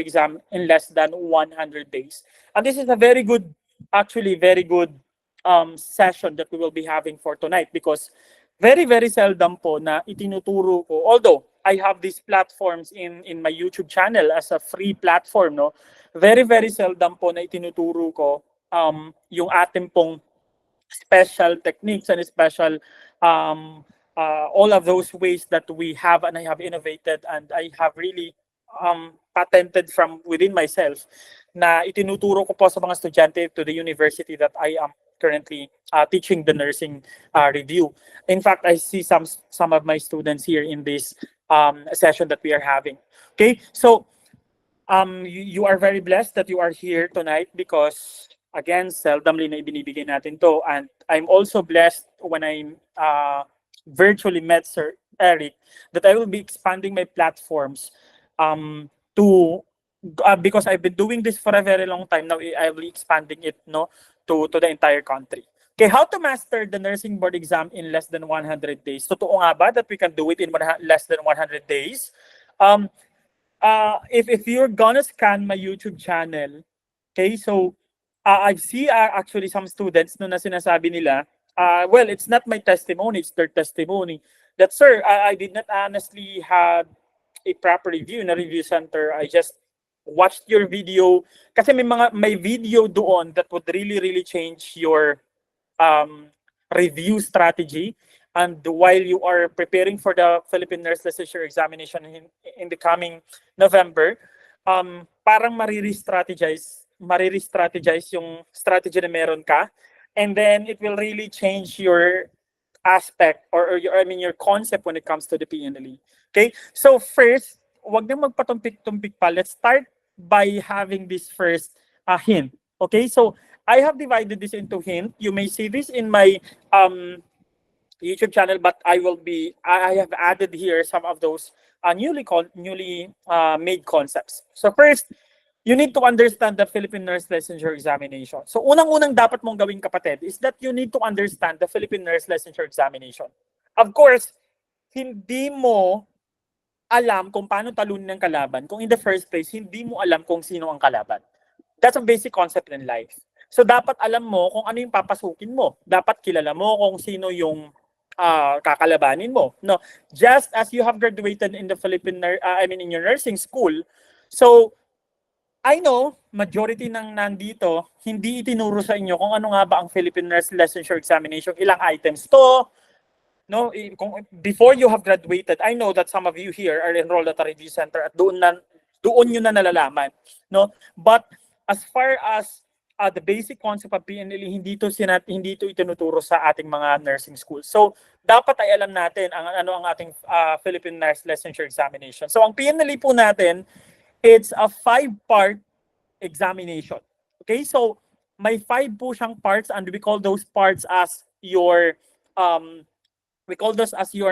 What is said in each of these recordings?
board exam in less than 100 days. And this is a very good, actually very good session that we will be having for tonight, because very, very seldom po na itinuturo ko. Although I have these platforms in my YouTube channel as a free platform, no? Very, very seldom po na itinuturo ko yung ating pong special techniques and special all of those ways that we have and I have innovated and I have really patented from within myself na itinuturo ko po sa mga estudyante to the university that I am currently teaching the nursing review. In fact, I see some of my students here in this session that we are having. Okay, so you are very blessed that you are here tonight because again, seldomly na ibinibigay natin to, and I'm also blessed when I virtually met Sir Eric that I will be expanding my platforms to because I've been doing this for a very long time now. I will be expanding it to the entire country. Okay, how to master the nursing board exam in less than 100 days? Totoo nga ba that we can do it in less than 100 days? If you're gonna scan my YouTube channel, okay, so I see actually some students na sinasabi nila, well, it's not my testimony, it's their testimony, that sir, I did not honestly have a proper review in a review center. I just watched your video kasi may video doon that would really change your review strategy. And while you are preparing for the Philippine Nurse Licensure examination in the coming November, parang marirestrategize yung strategy na meron ka, and then it will really change your aspect or your concept when it comes to the PNLE. Okay, so first, wag na magpatumpik-tumpik pa. Let's start by having this first hint. Okay, so I have divided this into hint. You may see this in my YouTube channel, but I have added here some of those newly made concepts. So first, you need to understand the Philippine Nurse Licensure examination. So unang-unang dapat mong gawin, kapatid, is that you need to understand the Philippine Nurse Licensure examination. Of course, hindi mo alam kung paano talunin ng kalaban kung in the first place, hindi mo alam kung sino ang kalaban. That's a basic concept in life. So dapat alam mo kung ano yung papasukin mo. Dapat kilala mo kung sino yung kakalabanin mo. No, just as you have graduated in the in your nursing school. So I know majority ng nandito hindi itinuro sa inyo kung ano nga ba ang Philippine Nurse Licensure examination, ilang items to. No, before you have graduated, I know that some of you here are enrolled at a review center at doon nyo na nalalaman. No, but as far as the basic concept of PNLE, hindi to itinuturo sa ating mga nursing schools. So dapat ay alam natin ano ang ating Philippine Nurse Licensure examination. So ang PNLE po natin, it's a 5-part examination. Okay, so may 5 po siyang parts, and we call those parts as your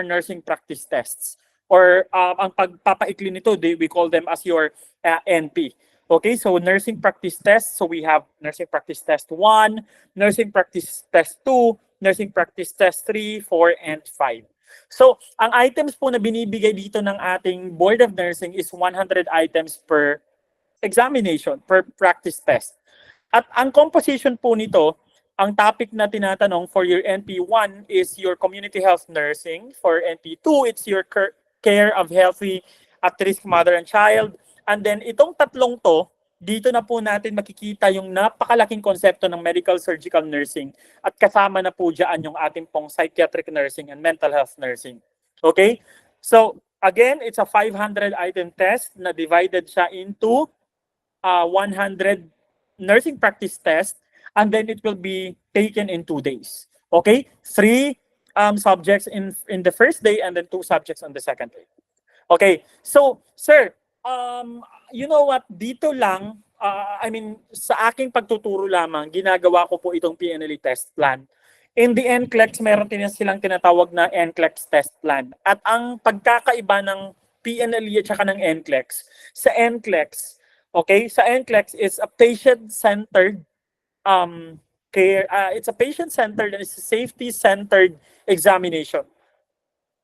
nursing practice tests, or ang pagpapaikli nito, we call them as your NP. Okay, so nursing practice test. So we have nursing practice test 1, nursing practice test 2, nursing practice test 3, 4, and 5. So ang items po na binibigay dito ng ating Board of Nursing is 100 items per examination, per practice test. At ang composition po nito, ang topic na tinatanong for your NP1 is your community health nursing. For NP2, it's your care of healthy at-risk mother and child. And then itong tatlong to, dito na po natin makikita yung napakalaking konsepto ng medical surgical nursing, at kasama na po dyan yung ating pong psychiatric nursing and mental health nursing. Okay? So again, it's a 500 item test na divided siya into 100 nursing practice tests, and then it will be taken in 2 days. Okay? 3 subjects in the first day, and then 2 subjects on the second day. Okay? So, sir, you know what, dito lang, sa aking pagtuturo lamang, ginagawa ko po itong PNLE test plan. In the NCLEX, meron silang tinatawag na NCLEX test plan. At ang pagkakaiba ng PNLE at saka ng NCLEX, sa NCLEX, okay, sa NCLEX is a patient-centered care, it's a patient-centered and it's a safety-centered examination.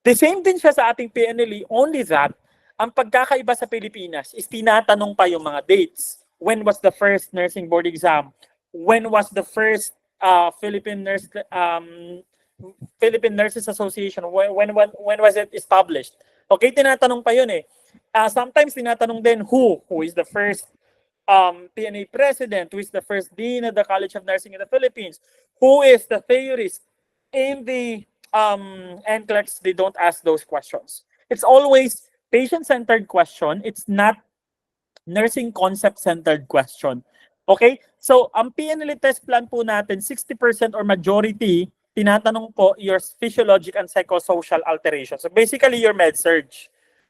The same din siya sa ating PNLE, only that Ang pagkakaiba sa Pilipinas is tinatanong pa yung mga dates. When was the first nursing board exam? When was the first Philippine Nurses Association? When was it established? Okay, tinatanong pa yun eh. Sometimes tinatanong din who is the first PNA president, who is the first dean of the College of Nursing in the Philippines, who is the theorist. In the NCLEX, they don't ask those questions. It's always patient-centered question. It's not nursing concept-centered question. Okay? So, ang PNLE test plan po natin, 60% or majority, tinatanong po your physiologic and psychosocial alterations. So, basically, your med surge.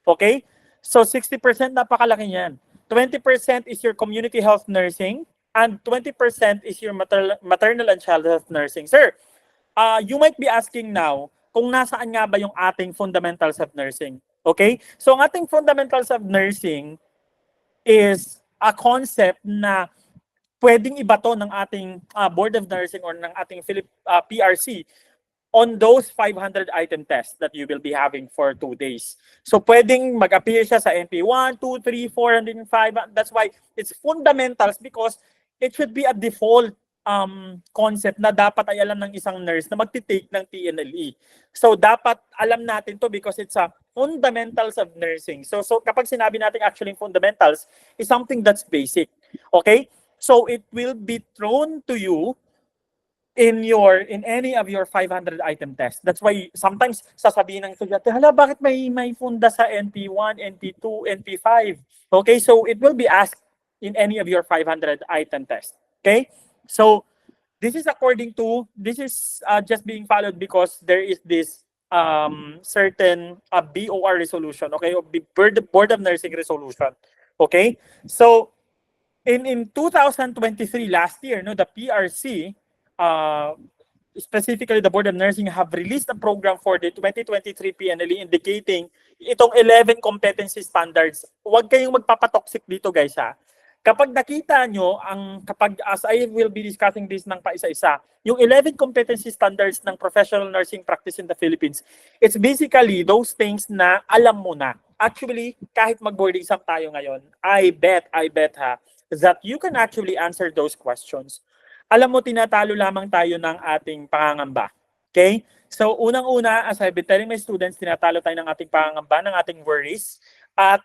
Okay? So, 60% napakalaki niyan. 20% is your community health nursing, and 20% is your maternal and child health nursing. Sir, you might be asking now, kung nasaan nga ba yung ating fundamentals of nursing? Okay? So, ang ating fundamentals of nursing is a concept na pwedeng ibato ng ating Board of Nursing or ng ating PRC on those 500 item tests that you will be having for 2 days. So pwedeng mag-appear siya sa NP 1, 2, 3, 4, and 5. That's why it's fundamentals, because it should be a default concept na dapat ay alam ng isang nurse na magti-take ng TNLE. So dapat alam natin to because it's a fundamentals of nursing. So kapag sinabi natin actually fundamentals is something that's basic. Okay? So it will be thrown to you in any of your 500 item tests. That's why sometimes sasabihin ng estudyante, hala, bakit may funda sa NP1, NP2, NP5? Okay? So it will be asked in any of your 500 item tests. Okay? So this is just being followed because there is this certain BOR resolution, okay, of the Board of Nursing resolution. Okay? So in 2023, last year, no, the PRC, specifically the Board of Nursing, have released a program for the 2023 PNLE indicating itong 11 competency standards. Huwag kayong magpapatoxic dito, guys, ha. Kapag nakita nyo, as I will be discussing this ng paisa-isa, yung 11 competency standards ng professional nursing practice in the Philippines, it's basically those things na alam mo na. Actually, kahit mag-board exam tayo ngayon, I bet ha, that you can actually answer those questions. Alam mo, tinatalo lamang tayo ng ating pangangamba. Okay? So, unang-una, as I've been telling my students, tinatalo tayo ng ating pangangamba, ng ating worries, at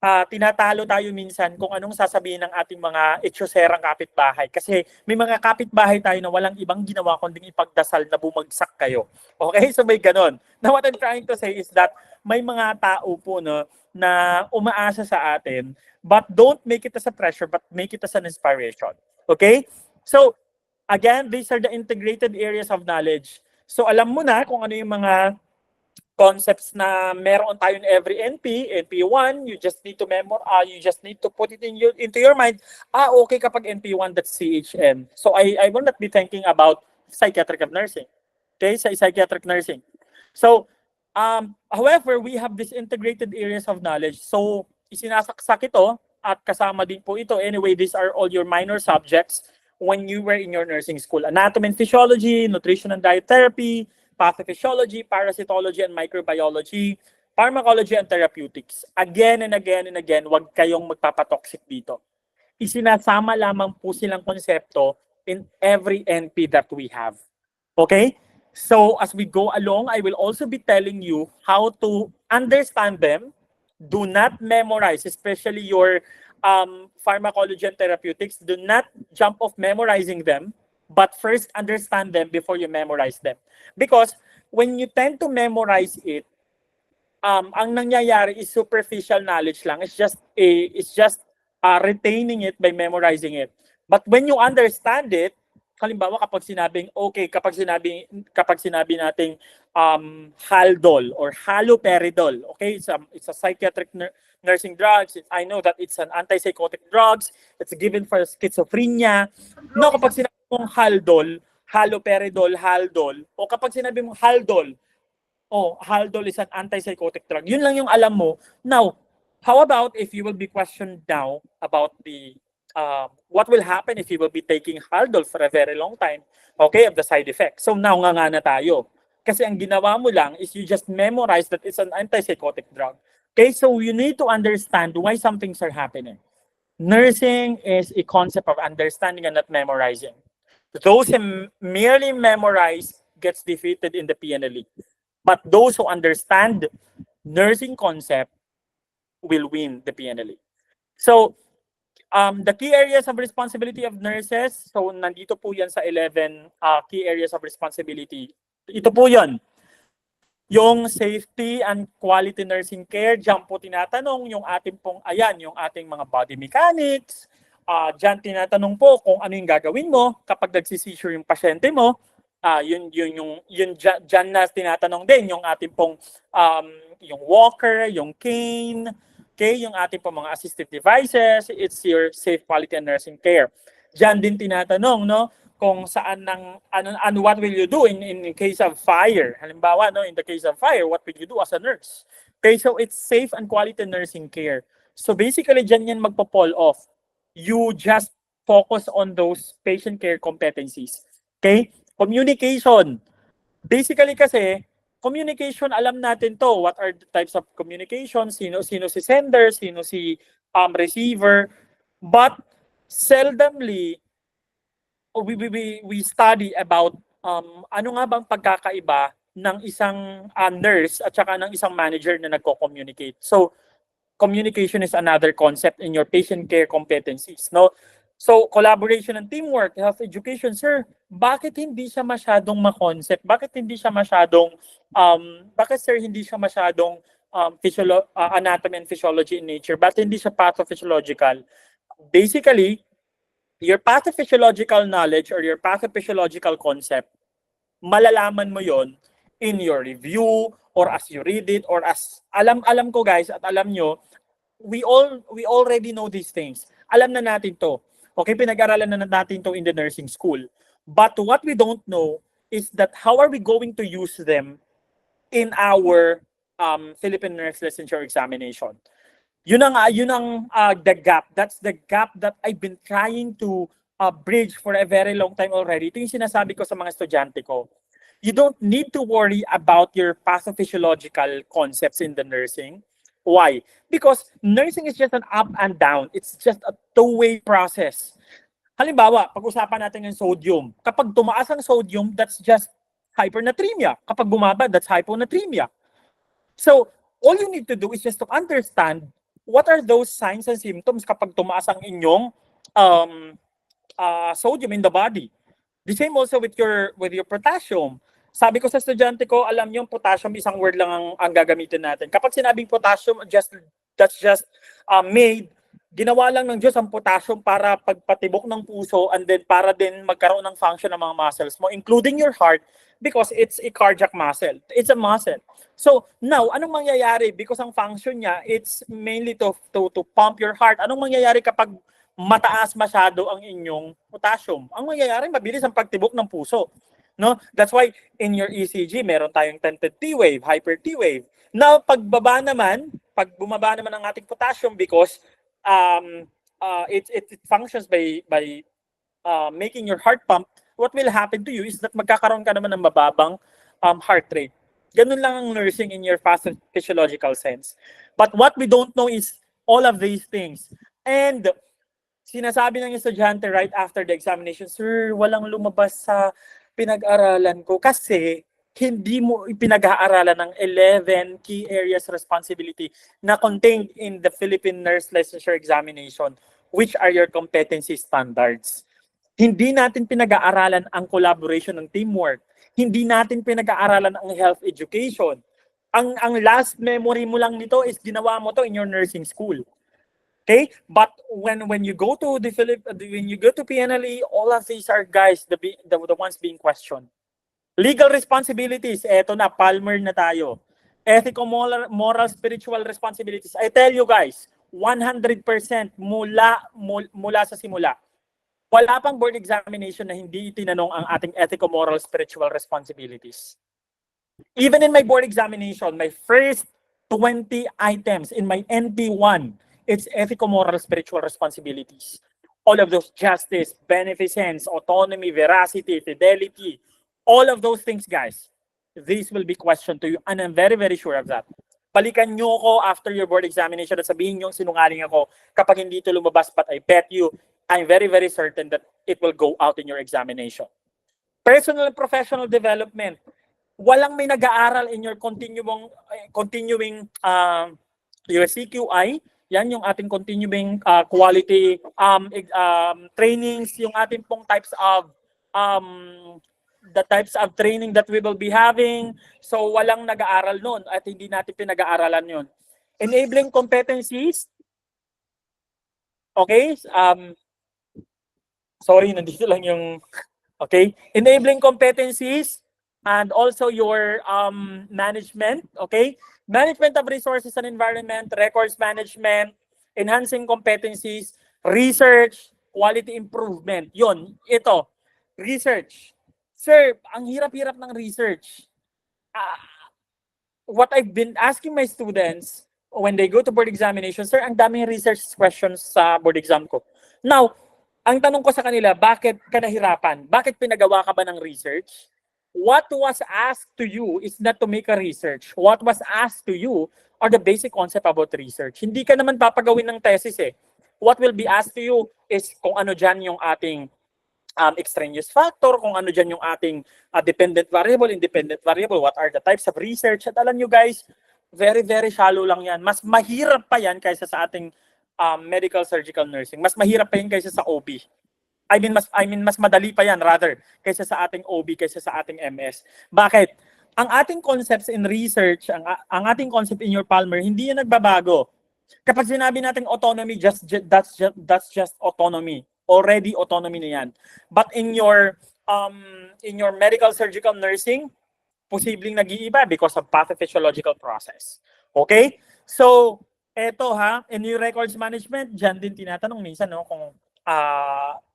tinatalo tayo minsan kung anong sasabihin ng ating mga etyoserang kapitbahay. Kasi may mga kapitbahay tayo na walang ibang ginawa kundi ipagdasal na bumagsak kayo. Okay? So may ganon. Now what I'm trying to say is that may mga tao po, no, na umaasa sa atin, but don't make it as a pressure, but make it as an inspiration. Okay? So again, these are the integrated areas of knowledge. So alam mo na kung ano yung mga concepts na meron tayo in every NP1, you just need to you just need to put it into your mind. Okay, kapag NP1, that's CHN. So I will not be thinking about psychiatric nursing. Okay, psychiatric nursing. So, however, we have these integrated areas of knowledge. So, isinasaksak ito at kasama din po ito. Anyway, these are all your minor subjects when you were in your nursing school. Anatomy and physiology, nutrition and diet therapy, pathophysiology, parasitology and microbiology, pharmacology and therapeutics. Again and again and again, wag kayong magpapatoxic dito. Isinasama lamang po silang konsepto in every NP that we have. Okay? So as we go along, I will also be telling you how to understand them. Do not memorize, especially your pharmacology and therapeutics. Do not jump off memorizing them, but first understand them before you memorize them. Because when you tend to memorize it, ang nangyayari is superficial knowledge lang. It's just retaining it by memorizing it. But when you understand it, halimbawa kapag sinabi nating Haldol or haloperidol, okay, it's a psychiatric nursing drugs. I know that it's an antipsychotic drugs. It's given for schizophrenia. No, kapag sinabi mong Haldol, haloperidol, Haldol, o kapag sinabi mong Haldol, Haldol is an antipsychotic drug. Yun lang yung alam mo. Now, how about if you will be questioned now about the what will happen if you will be taking Haldol for a very long time, okay, of the side effects. So now nga na tayo. Kasi ang ginawa mo lang is you just memorize that it's an antipsychotic drug. Okay, so you need to understand why some things are happening. Nursing is a concept of understanding and not memorizing. Those who merely memorize gets defeated in the PNLE. But those who understand nursing concept will win the PNLE. So, the key areas of responsibility of nurses, so nandito po yan sa 11 key areas of responsibility. Ito po yan. Yung safety and quality nursing care, diyan po tinatanong yung ating pong, ayan, yung ating mga body mechanics. Diyan tinatanong po kung ano yung gagawin mo kapag nagsisissure yung pasyente mo. Yun diyan na tinatanong din yung ating pong yung walker, yung cane, okay, yung ating pong mga assistive devices. It's your safe quality and nursing care. Diyan din tinatanong, no, kung saan and what will you do in case of fire. Halimbawa, no, in the case of fire, what will you do as a nurse? Okay, so it's safe and quality nursing care. So basically, dyan yan magpo-fall off. You just focus on those patient care competencies. Okay? Communication. Basically kasi, communication, alam natin to. What are the types of communication? Sino si sender, sino si receiver. But seldomly, we study about ano nga bang pagkakaiba ng isang nurse at saka ng isang manager na nagko-communicate. So, communication is another concept in your patient care competencies, no? So, collaboration and teamwork, health education, sir, bakit hindi siya masyadong ma-concept? Bakit hindi siya masyadong bakit sir hindi siya masyadong anatomy and physiology in nature? Bakit hindi siya pathophysiological? Basically, your pathophysiological knowledge or your pathophysiological concept, malalaman mo yon in your review or as you read it or as alam ko guys at alam nyo, we already know these things. Alam na natin to. Okay, pinag-aralan na natin to in the nursing school. But what we don't know is that how are we going to use them in our Philippine Nurse Licensure Examination. Yun ang the gap. That's the gap that I've been trying to bridge for a very long time already. Ito yung sinasabi ko sa mga estudyante ko. You don't need to worry about your pathophysiological concepts in the nursing. Why? Because nursing is just an up and down. It's just a two-way process. Halimbawa, pag-usapan natin yung sodium. Kapag tumaas ang sodium, that's just hypernatremia. Kapag bumaba, that's hyponatremia. So, all you need to do is just to understand what are those signs and symptoms kapag tumaas ang inyong sodium in the body. The same also with your potassium. Sabi ko sa estudyante ko, alam niyo, potassium isang word lang ang gagamitin natin. Kapag sinabing potassium, that's just made, ginawa lang ng Diyos ang potassium para pagpatibok ng puso and then para din magkaroon ng function ng mga muscles mo, including your heart, because it's a cardiac muscle. It's a muscle. So now, anong mangyayari? Because ang function niya, it's mainly to pump your heart. Anong mangyayari kapag mataas masyado ang inyong potassium? Ang mangyayari, mabilis ang pagtibok ng puso. No? That's why in your ECG, meron tayong tented T wave, hyper T wave. Now, pag bumaba naman ang ating potassium because it functions by making your heart pump, what will happen to you is that magkakaroon ka naman ng mababang heart rate. Ganun lang ang nursing in your physiological sense. But what we don't know is all of these things. And sinasabi ng estudyante right after the examination, sir, walang lumabas sa pinag-aralan ko kasi hindi mo pinag-aaralan ng 11 key areas responsibility na contained in the Philippine Nurse Licensure Examination, which are your competency standards. Hindi natin pinag-aaralan ang collaboration ng teamwork. Hindi natin pinag-aaralan ang health education. Ang last memory mo lang nito is ginawa mo to in your nursing school. Okay? But when you go to PNLE, all of these are guys, the ones being questioned. Legal responsibilities, eto na, Palmer na tayo. Ethical, moral, spiritual responsibilities. I tell you guys, 100% mula sa simula. Wala pang board examination na hindi tinanong ang ating ethical, moral, spiritual responsibilities. Even in my board examination, my first 20 items in my NP1, it's ethical, moral, spiritual responsibilities. All of those, justice, beneficence, autonomy, veracity, fidelity, all of those things, guys, these will be questioned to you, and I'm very, very sure of that. balikan nyo ko after your board examination at sabihin nyo sinungaling ako kapag hindi ito lumabas, but I bet you, I'm very, very certain that it will go out in your examination. Personal and professional development. Walang may nag-aaral in your continuing USCQI. Yan yung ating continuing quality trainings, yung ating pong the types of training that we will be having. So walang nag-aaral nun at hindi natin pinag-aaralan yun. Enabling competencies. Okay? Sorry, nandito lang yung... Okay? Enabling competencies and also your management. Okay? Management of resources and environment, records management, enhancing competencies, research, quality improvement. Yun, ito. Research. Sir, ang hirap-hirap ng research. What I've been asking my students when they go to board examination, sir, ang daming research questions sa board exam ko. Now, ang tanong ko sa kanila, bakit ka nahirapan? Bakit pinagawa ka ba ng research? What was asked to you is not to make a research. What was asked to you are the basic concept about research. Hindi ka naman papagawin ng thesis eh. What will be asked to you is kung ano dyan yung ating extraneous factor, kung ano dyan yung ating dependent variable, independent variable, what are the types of research. At alam nyo guys, very, very shallow lang yan. Mas mahirap pa yan kaysa sa ating medical surgical nursing. Mas mahirap pa yan kaysa sa OB. Mas madali pa yan rather kaysa sa ating OB, kaysa sa ating MS. Bakit? Ang ating concepts in research, ang ating concept in your Palmer, hindi yan nagbabago. Kapag sinabi natin autonomy, that's just autonomy. Already autonomy na yan. But in your medical surgical nursing, posibleng nag-iiba because of pathophysiological process. Okay? So, eto in your records management, dyan din tinatanong minsan kung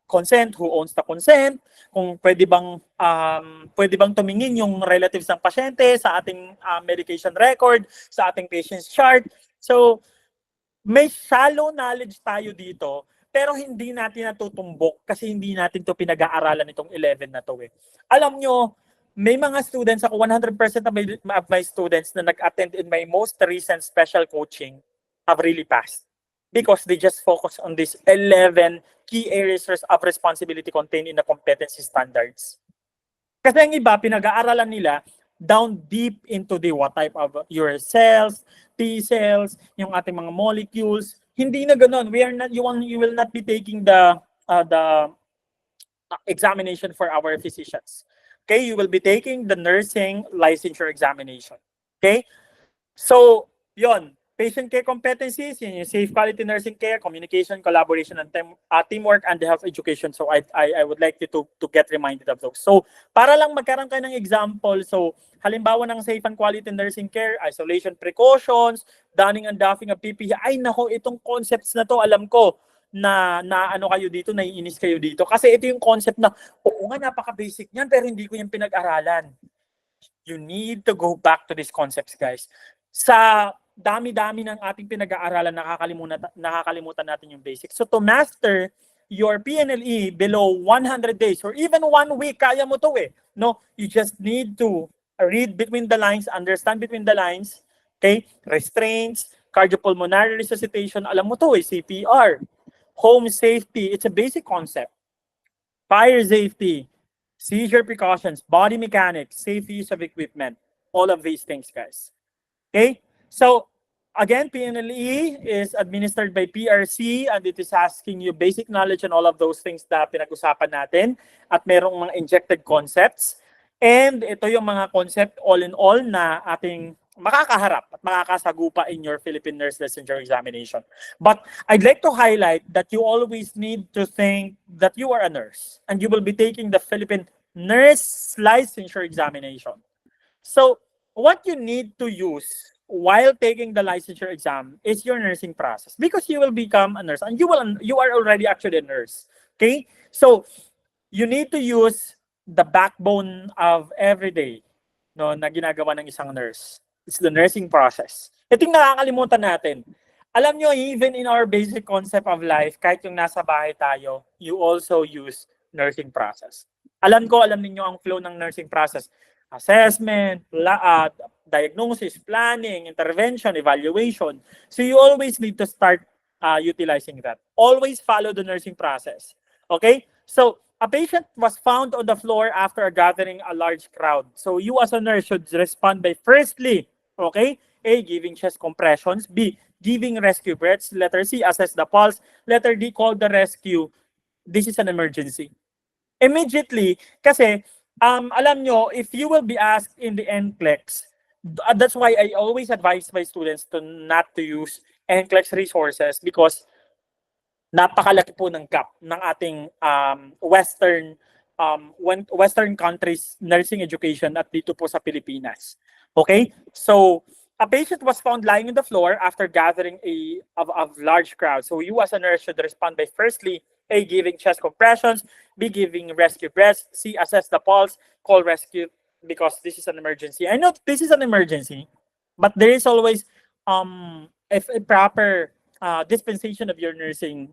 consent, who owns the consent, kung pwede bang tumingin yung relatives ng pasyente sa ating medication record, sa ating patient's chart. So, may shallow knowledge tayo dito, pero hindi natin natutumbok kasi hindi natin to pinag-aaralan itong 11 na to eh. Alam nyo, may mga students, ako 100% of my students na nag-attend in my most recent special coaching have really passed because they just focus on these 11 key areas of responsibility contained in the competency standards. Kasi ang iba, pinag-aaralan nila down deep into the what type of your cells, T cells, yung ating mga molecules. Hindi na ganoon. You will not be taking the examination for our physicians. Okay, you will be taking the nursing licensure examination. Okay? So, yon. Patient care competencies, yung safe quality nursing care, communication, collaboration, and teamwork, and the health education. So I would like you to get reminded of those. So para lang magkaroon kayo ng example, so halimbawa ng safe and quality nursing care, isolation precautions, donning and doffing of PPE. Ay nako, itong concepts na to, alam ko na ano kayo dito, naiinis kayo dito. Kasi ito yung concept na, oo nga, napaka-basic niyan, pero hindi ko yung pinag-aralan. You need to go back to these concepts, guys. Sa dami-dami ng ating pinag-aaralan, nakakalimutan natin yung basics. So to master your PNLE below 100 days or even 1 week, kaya mo to eh. No, you just need to read between the lines, understand between the lines. Okay? Restraints, cardiopulmonary resuscitation, alam mo to eh, CPR. Home safety, it's a basic concept. Fire safety, seizure precautions, body mechanics, safe use of equipment, all of these things, guys. Okay? So, again, PNLE is administered by PRC and it is asking you basic knowledge on all of those things na pinag-usapan natin at merong mga injected concepts. And ito yung mga concept all in all na ating makakaharap at makakasagupa in your Philippine Nurse Licensure Examination. But I'd like to highlight that you always need to think that you are a nurse and you will be taking the Philippine Nurse Licensure Examination. So, what you need to use while taking the licensure exam is your nursing process because you will become a nurse and you are already actually a nurse. Okay? So, you need to use the backbone of everyday na ginagawa ng isang nurse. It's the nursing process. Ito yung nakakalimutan natin. Alam nyo, even in our basic concept of life, kahit yung nasa bahay tayo, you also use nursing process. Alam ninyo ang flow ng nursing process. Assessment, diagnosis, planning, intervention, evaluation. So you always need to start utilizing that. Always follow the nursing process. Okay? So a patient was found on the floor after gathering a large crowd. So you as a nurse should respond by firstly, okay, A, giving chest compressions, B, giving rescue breaths, letter C, assess the pulse, letter D, call the rescue. This is an emergency. Immediately, kasi alam nyo, if you will be asked in the NCLEX, that's why I always advise my students to not to use NCLEX resources because napakalaki po ng gap ng ating Western countries nursing education at dito po sa Pilipinas. Okay? So, a patient was found lying on the floor after gathering of large crowd. So you as a nurse should respond by firstly, A, giving chest compressions, B, giving rescue breaths, C, assess the pulse, call rescue because this is an emergency. I know this is an emergency, but there is always a proper dispensation of your nursing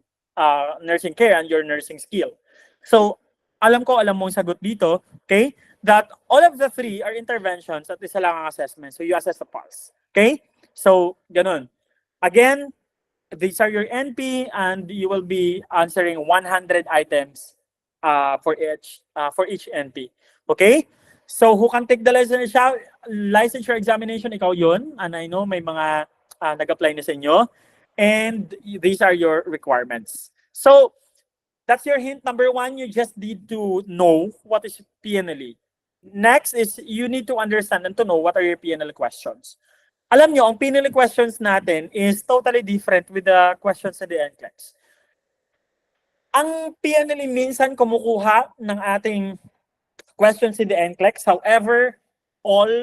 care and your nursing skill. So, alam mo ang sagot dito, okay? That all of the three are interventions at isa lang ang assessment. So, you assess the pulse. Okay? So, ganun. Again, these are your NP and you will be answering 100 items for each NP. Okay? So, who can take the licensure examination? Ikaw yun. And I know may mga nag-apply na sa inyo. And these are your requirements. So, that's your hint number one. You just need to know what is PNLE. Next is you need to understand and to know what are your PNL questions. Alam nyo, ang PNL questions natin is totally different with the questions sa the NCLEX. Ang PNL minsan kumukuha ng ating questions in the NCLEX. However,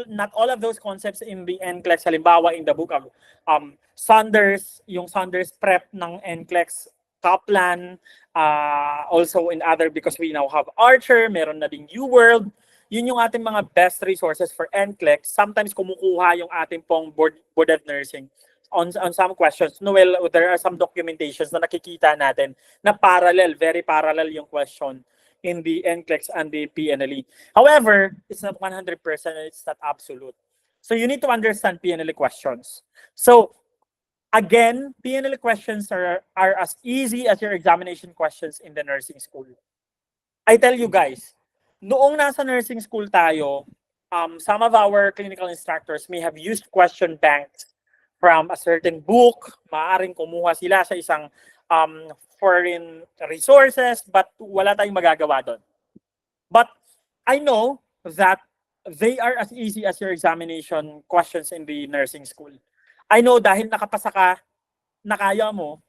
not all of those concepts in the NCLEX, halimbawa in the book of Saunders, yung Saunders prep ng NCLEX, Kaplan, also in other, because we now have Archer, meron na ding UWorld. Yun yung ating mga best resources for NCLEX. Sometimes kumukuha yung ating pong board of nursing on some questions. No, well, there are some documentations na nakikita natin na very parallel yung question in the NCLEX and the PNLE. However, it's not 100%, it's not absolute. So you need to understand PNLE questions. So again, PNLE questions are as easy as your examination questions in the nursing school. I tell you guys, noong nasa nursing school tayo, some of our clinical instructors may have used question banks from a certain book. Maaring kumuha sila sa isang foreign resources, but wala tayong magagawa doon. But I know that they are as easy as your examination questions in the nursing school. I know dahil nakapasa ka, nakaya mo,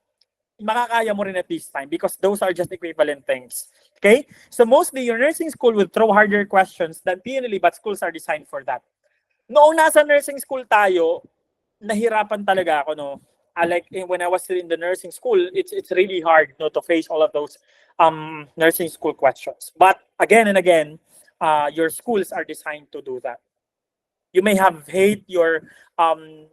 makakaya mo rin at this time because those are just equivalent things. Okay? So mostly your nursing school will throw harder questions than PNLE, but schools are designed for that. Noong nasa nursing school tayo, nahirapan talaga ako, no? Like when I was still in the nursing school, it's really hard, no, to face all of those nursing school questions. But again and again, your schools are designed to do that. You may have hate your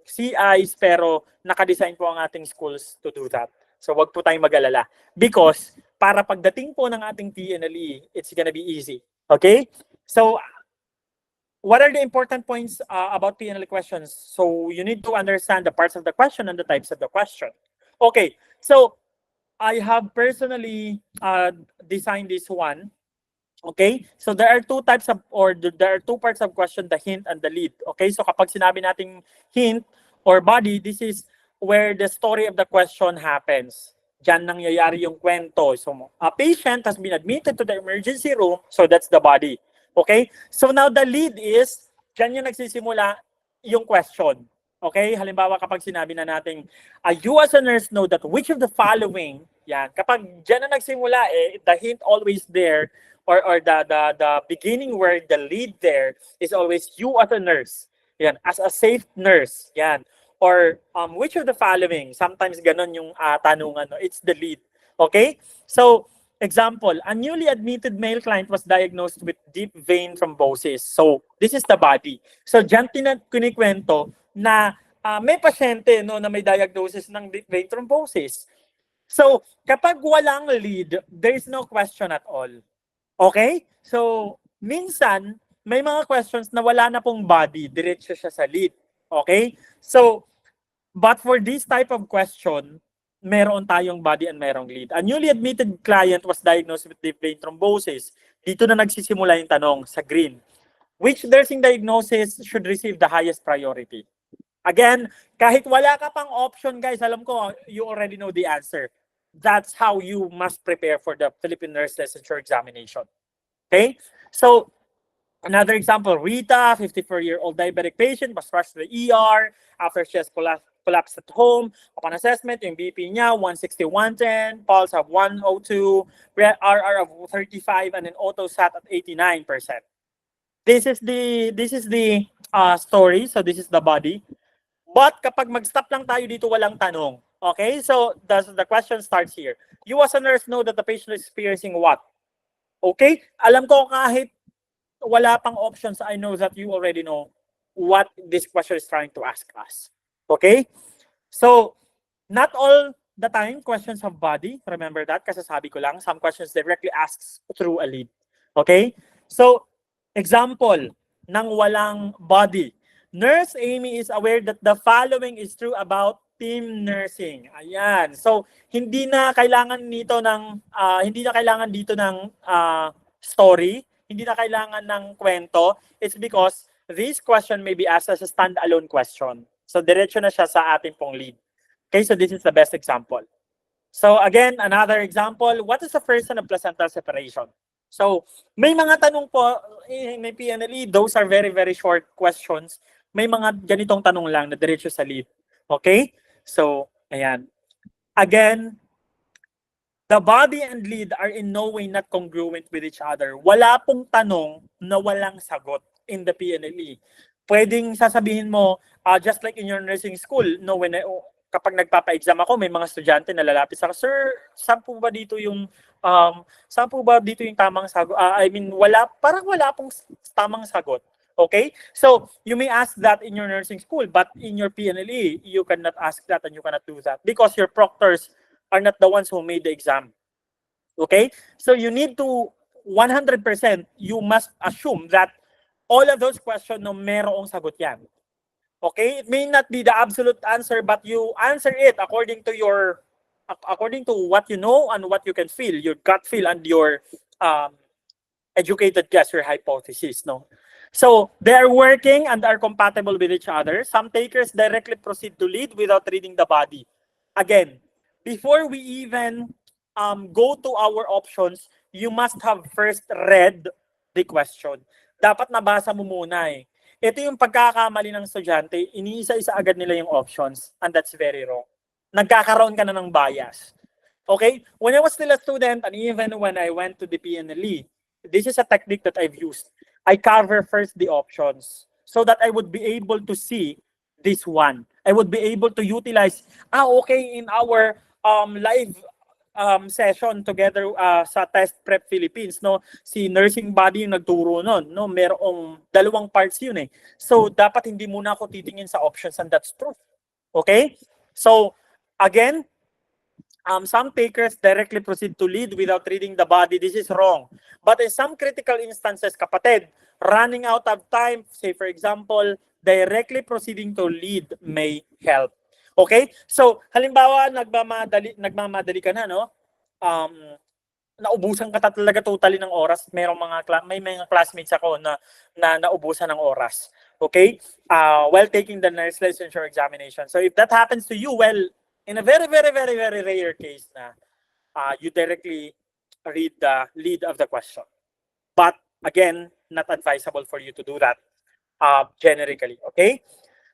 CIs, pero nakadesign po ang ating schools to do that. So wag po tayong mag-alala. Because para pagdating po ng ating PNLE, it's gonna be easy. Okay? So what are the important points about PNLE questions? So you need to understand the parts of the question and the types of the question. Okay, so I have personally designed this one. Okay, so there are two types of, or there are two parts of question, the hint and the lead. Okay, so kapag sinabi nating hint or body, this is where the story of the question happens. Diyan nangyayari yung kwento. So a patient has been admitted to the emergency room, so that's the body. Okay? So now the lead is, dyan yung nagsisimula yung question. Okay? Halimbawa kapag sinabi na natin, you as a nurse know that which of the following, yan, kapag dyan na nagsimula, the hint always there, or the beginning where the lead there is always you as a nurse. Yan, as a safe nurse. Yan. Or which of the following, sometimes ganon yung tanungan, no? It's the lead. Okay? So, example, a newly admitted male client was diagnosed with deep vein thrombosis. So, this is the body. So, dyan kinikwento na may pasyente, no, na may diagnosis ng deep vein thrombosis. So, kapag walang lead, there is no question at all. Okay? So, minsan, may mga questions na wala na pong body, diretso siya sa lead. Okay? So, but for this type of question, meron tayong body and merong lead. A newly admitted client was diagnosed with deep vein thrombosis. Dito na nagsisimula yung tanong sa green. Which nursing diagnosis should receive the highest priority? Again, kahit wala ka pang option, guys, alam ko, you already know the answer. That's how you must prepare for the Philippine Nurse Licensure Examination. Okay? So, another example, Rita, 54-year-old diabetic patient, was rushed to the ER after she has collapsed at home. Upon assessment, yung BP niya, 160-110, pulse of 102, RR of 35, and then auto-sat at 89%. This is the story, so this is the body. But kapag mag-stop lang tayo dito, walang tanong. Okay? So, the question starts here. You as a nurse know that the patient is experiencing what? Okay? Alam ko kahit wala pang options, I know that you already know what this question is trying to ask us. Okay? So, not all the time questions have body. Remember that? Kasi sabi ko lang, some questions directly asks through a lead. Okay? So, example ng walang body. Nurse Amy is aware that the following is true about team nursing. Ayan. So, hindi na kailangan dito ng story, hindi na kailangan ng kwento. It's because this question may be asked as a standalone question. So, diretso na siya sa ating pong lead. Okay, so this is the best example. So, again, another example, what is the first sign of placental separation? So, may mga tanong po, may PNLE, those are very, very short questions. May mga ganitong tanong lang na diretso sa lead. Okay? So, ayan. Again, the body and lead are in no way not congruent with each other. Wala pong tanong na walang sagot in the PNLE. Pwedeng sasabihin mo, just like in your nursing school, no, kapag nagpapa-exam ako, may mga estudyante na lalapit sa, sir, saan po ba dito yung tamang sagot? Parang wala pong tamang sagot. Okay? So, you may ask that in your nursing school, but in your PNLE, you cannot ask that and you cannot do that because your proctors are not the ones who made the exam. Okay? So, you need to, 100%, you must assume that all of those questions, no, merong sagot yan. Okay? It may not be the absolute answer, but you answer it according to what you know and what you can feel, your gut feel and your educated guess, your hypothesis, no? So, they are working and are compatible with each other. Some takers directly proceed to lead without reading the body. Again, before we even go to our options, you must have first read the question. Dapat nabasa mo muna eh. Ito yung pagkakamali ng estudyante, iniisa-isa agad nila yung options, and that's very wrong. Nagkakaroon ka na ng bias. Okay? When I was still a student, and even when I went to the PNLE, this is a technique that I've used. I cover first the options so that I would be able to see this one. I would be able to utilize, okay, in our live session together sa Test Prep Philippines, no, si nursing body yung nagturo nun, no, merong dalawang parts yun eh. So, dapat hindi muna ako titingin sa options, and that's true. Okay? So, again, some takers directly proceed to lead without reading the body. This is wrong. But in some critical instances, kapatid, running out of time, say for example, directly proceeding to lead may help. Okay? So, halimbawa, nagmamadali ka na, no? Naubusan ka talaga totally ng oras. May mga classmates ako na naubusan ng oras. Okay? While taking the nurse licensure examination. So, if that happens to you, well, in a very, very, very, very rare case na you directly read the lead of the question. But again, not advisable for you to do that generically. Okay?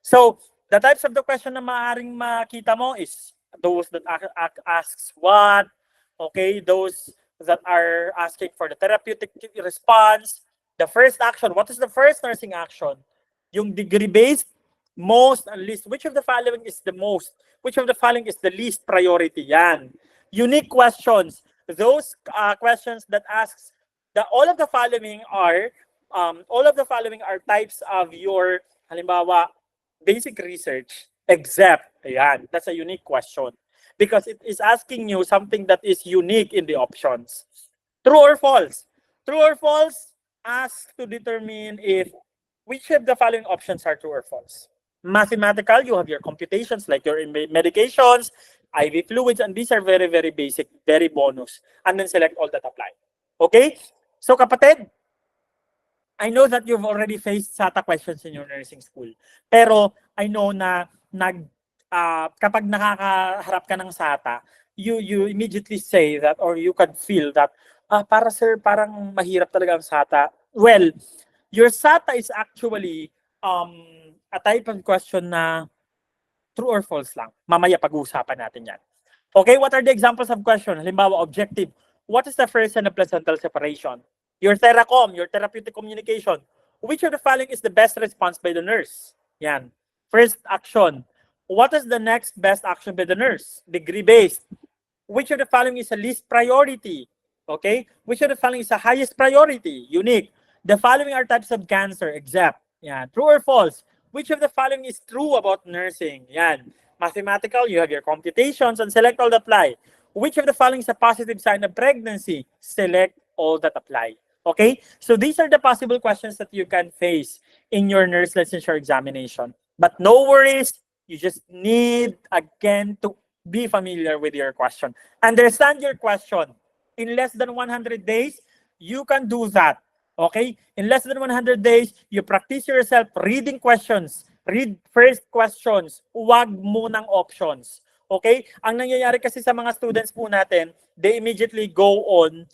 So, the types of the question na maaaring makita mo is those that asks what, okay, those that are asking for the therapeutic response, the first action. What is the first nursing action? Yung degree-based, most and least. Which of the following is the most? Which of the following is the least priority? Yan. Unique questions. Those questions that asks all of the following are types of your, halimbawa, basic research, except, ayan, that's a unique question. Because it is asking you something that is unique in the options. True or false? True or false? asked to determine if which of the following options are true or false. Mathematical, you have your computations like your medications, IV fluids, and these are very, very basic, very bonus. And then select all that apply. Okay? So kapatid, I know that you've already faced SATA questions in your nursing school. Pero I know na kapag nakakaharap ka ng SATA, you immediately say that or you could feel that para sir, parang mahirap talaga ang SATA. Well, your SATA is actually a type of question na true or false lang. Mamaya pag-uusapan natin yan. Okay, what are the examples of question? Halimbawa, objective. What is the first and the placental separation? Your THERACOM, your therapeutic communication. Which of the following is the best response by the nurse? Yan. First action. What is the next best action by the nurse? Degree-based. Which of the following is a least priority? Okay? Which of the following is the highest priority? Unique. The following are types of cancer, except. Yan. True or false? Which of the following is true about nursing? Yan. Mathematical, you have your computations and select all that apply. Which of the following is a positive sign of pregnancy? Select all that apply. Okay? So these are the possible questions that you can face in your nurse licensure examination. But no worries, you just need, again, to be familiar with your question. Understand your question. In less than 100 days, you can do that. Okay? In less than 100 days, you practice yourself reading questions. Read first questions. Huwag munang options. Okay? Ang nangyayari kasi sa mga students po natin, they immediately go on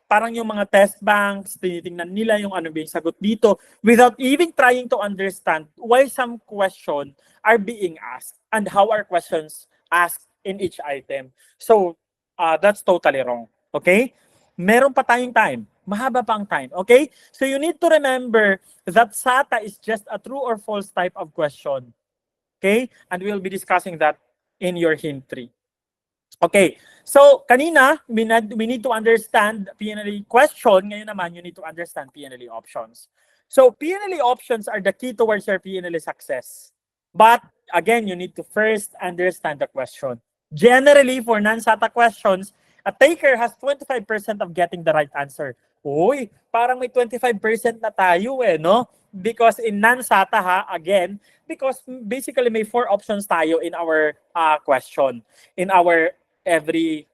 parang yung mga test banks, tinitingnan nila yung ano ba yung sagot dito without even trying to understand why some questions are being asked and how are questions asked in each item. So, that's totally wrong. Okay? Meron pa tayong time. Mahaba pa ang time. Okay? So, you need to remember that SATA is just a true or false type of question. Okay? And we'll be discussing that in your hint 3. Okay. So, kanina, we need to understand PNLE question. Ngayon naman, you need to understand PNLE options. So, PNLE options are the key towards your PNLE success. But, again, you need to first understand the question. Generally, for non-SATA questions, a taker has 25% of getting the right answer. Uy, parang may 25% na tayo no? Because in non-SATA again, because basically may 4 options tayo in our question, in our every